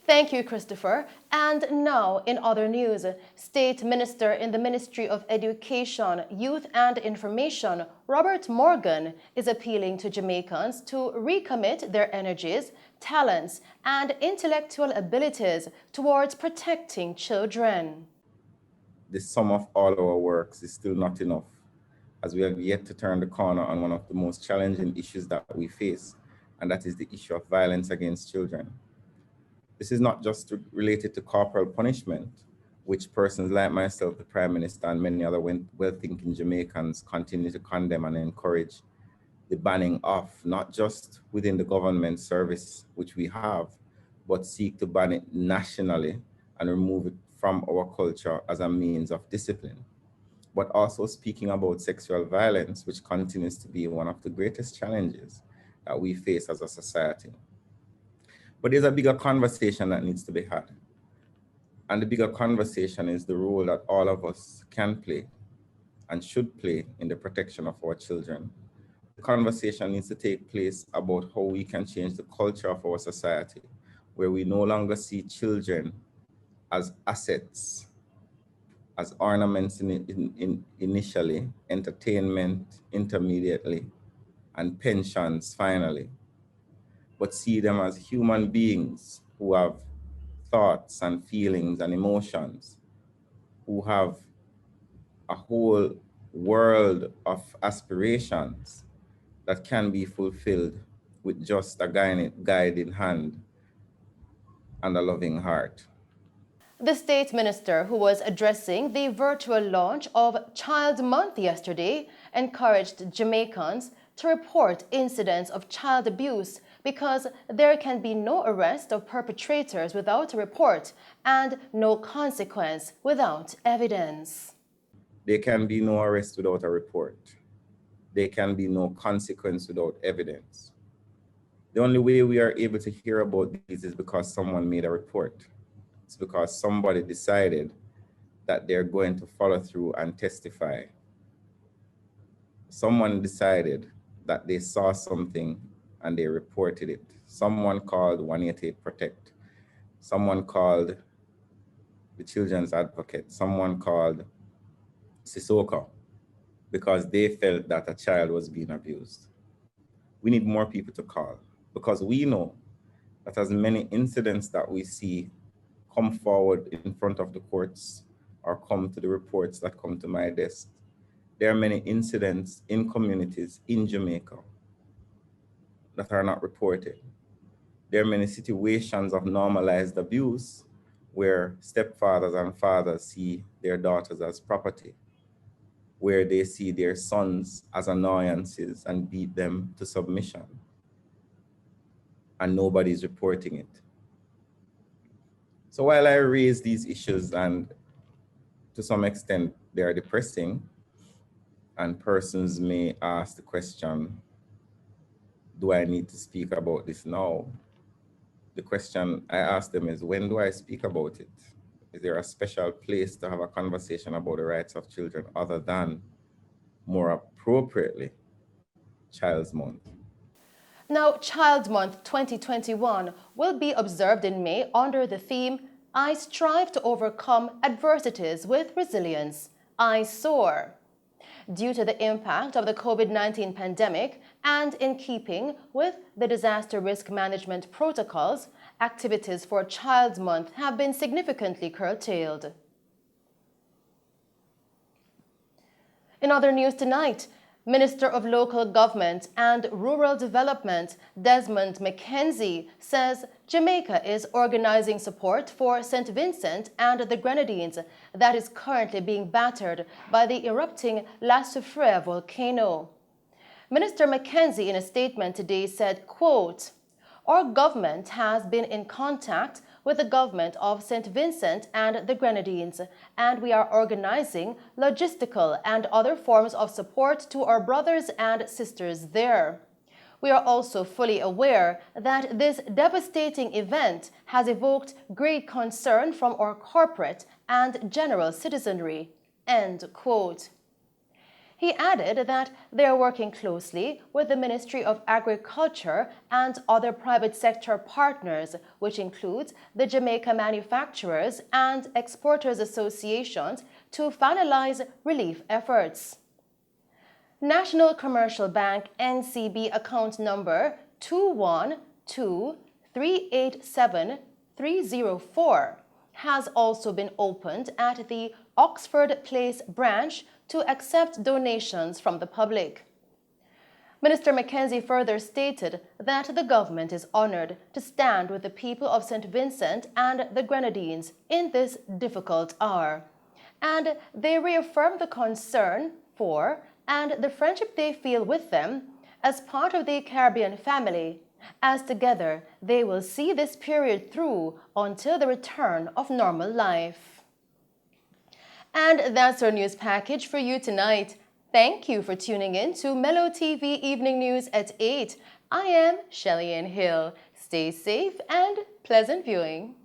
Thank you, Christopher. And now, in other news, State Minister in the Ministry of Education, Youth and Information, Robert Morgan, is appealing to Jamaicans to recommit their energies, talents, and intellectual abilities towards protecting children. The sum of all our works is still not enough, as we have yet to turn the corner on one of the most challenging issues that we face, and that is the issue of violence against children. This is not just related to corporal punishment, which persons like myself, the Prime Minister, and many other well-thinking Jamaicans continue to condemn and encourage the banning of, not just within the government service, which we have, but seek to ban it nationally and remove it from our culture as a means of discipline. But also speaking about sexual violence, which continues to be one of the greatest challenges that we face as a society. But there's a bigger conversation that needs to be had. And the bigger conversation is the role that all of us can play and should play in the protection of our children. The conversation needs to take place about how we can change the culture of our society, where we no longer see children as assets, as ornaments initially, entertainment intermediately, and pensions finally, but see them as human beings who have thoughts and feelings and emotions, who have a whole world of aspirations that can be fulfilled with just a guiding hand and a loving heart. The state minister, who was addressing the virtual launch of Child Month yesterday, encouraged Jamaicans to report incidents of child abuse because there can be no arrest of perpetrators without a report and no consequence without evidence. There can be no arrest without a report. There can be no consequence without evidence. The only way we are able to hear about these is because someone made a report. It's because somebody decided that they're going to follow through and testify. Someone decided that they saw something and they reported it. Someone called 188 Protect. Someone called the Children's Advocate. Someone called Sisoko because they felt that a child was being abused. We need more people to call because we know that as many incidents that we see come forward in front of the courts or come to the reports that come to my desk, there are many incidents in communities in Jamaica that are not reported. There are many situations of normalized abuse where stepfathers and fathers see their daughters as property, where they see their sons as annoyances and beat them to submission, and nobody's reporting it. So while I raise these issues, and to some extent they are depressing, and persons may ask the question, do I need to speak about this now? The question I ask them is, when do I speak about it? Is there a special place to have a conversation about the rights of children other than, more appropriately, Child's Month? Now, Child Month 2021 will be observed in May under the theme, I strive to overcome adversities with resilience. I soar. Due to the impact of the COVID-19 pandemic and in keeping with the disaster risk management protocols, activities for Child Month have been significantly curtailed. In other news tonight, Minister of Local Government and Rural Development Desmond McKenzie says Jamaica is organizing support for St. Vincent and the Grenadines that is currently being battered by the erupting La Soufrière volcano. Minister McKenzie in a statement today said, quote, our government has been in contact with the government of St. Vincent and the Grenadines, and we are organizing logistical and other forms of support to our brothers and sisters there. We are also fully aware that this devastating event has evoked great concern from our corporate and general citizenry. End quote. He added that they are working closely with the Ministry of Agriculture and other private sector partners, which includes the Jamaica Manufacturers and Exporters Associations, to finalize relief efforts. National Commercial Bank NCB account number 212387304 has also been opened at the Oxford Place branch to accept donations from the public. Minister Mackenzie further stated that the government is honored to stand with the people of St. Vincent and the Grenadines in this difficult hour, and they reaffirmed the concern for and the friendship they feel with them as part of the Caribbean family, as together they will see this period through until the return of normal life. And that's our news package for you tonight. Thank you for tuning in to Mello TV Evening News at 8. I am Shelley Ann Hill. Stay safe and pleasant viewing.